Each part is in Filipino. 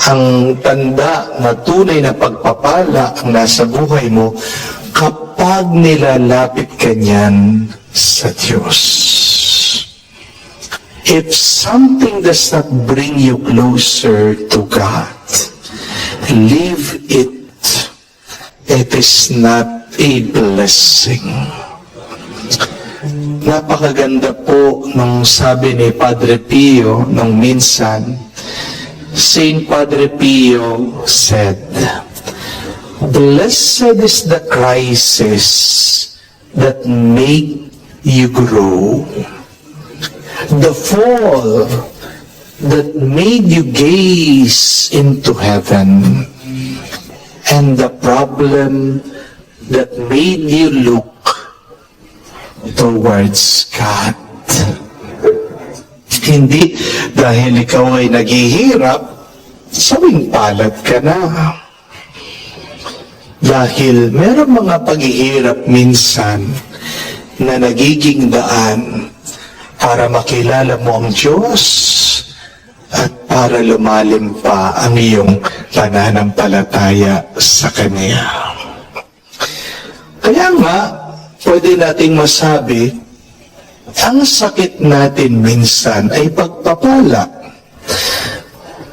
ang tanda na tunay na pagpapala ang nasa buhay mo kapag nilalapit ka niyan sa Diyos. If something does not bring you closer to God, leave it. It is not a blessing. Napakaganda po nung sabi ni Padre Pio nung minsan. Saint Padre Pio said, "Blessed is the crisis that make you grow, the fall that made you gaze into heaven, and the problem that made you look towards God." Hindi dahil ikaw ay naghihirap, sawing palad ka na. Dahil meron mga paghihirap minsan na nagiging daan para makilala mo ang Diyos at para lumalim pa ang iyong pananampalataya sa Kanya. Kaya nga, pwede nating masabi, ang sakit natin minsan ay pagpapala.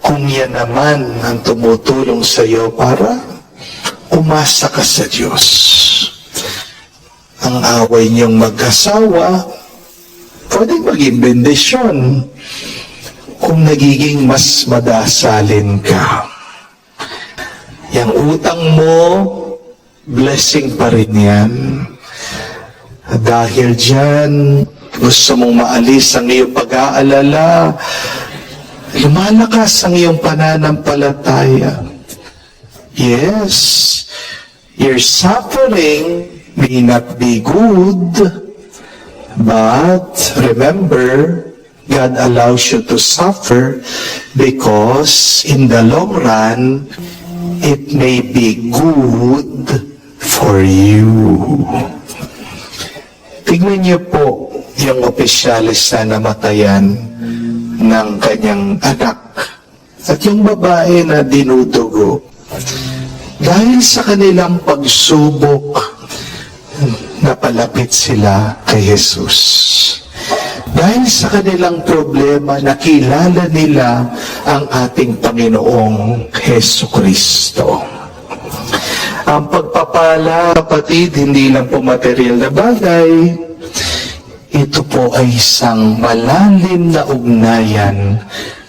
Kung yan naman ang tumutulong sa iyo para umasa ka sa Diyos. Ang away niyong mag-asawa, pwede maging bendisyon kung nagiging mas madasalin ka. Yang utang mo, blessing pa rin yan. Dahil dyan, gusto mong maalis ang iyong pag-aalala, lumalakas ang iyong pananampalataya. Yes, your suffering may not be good, but remember, God allows you to suffer because in the long run, it may be good for you. Tingnan niyo po yung opisyalis na namatayan ng kanyang anak at yung babae na dinudugo. Dahil sa kanilang pagsubok, napalapit sila kay Jesus. Dahil sa kanilang problema, nakilala nila ang ating Panginoong Jesucristo. Ang pagpapala, kapatid, hindi lang po material na bagay. Ito po ay isang malalim na ugnayan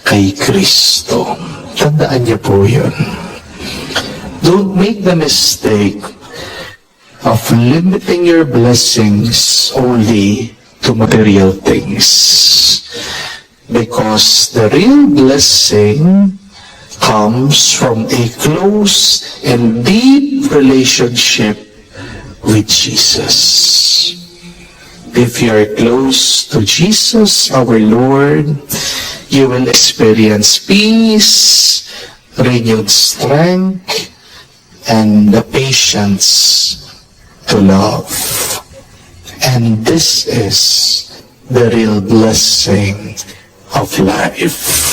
kay Kristo. Tandaan niyo po yun. Don't make the mistake of limiting your blessings only to material things. Because the real blessing comes from a close and deep relationship with Jesus. If you are close to Jesus, our Lord, you will experience peace, renewed strength, and the patience to love. And this is the real blessing of life.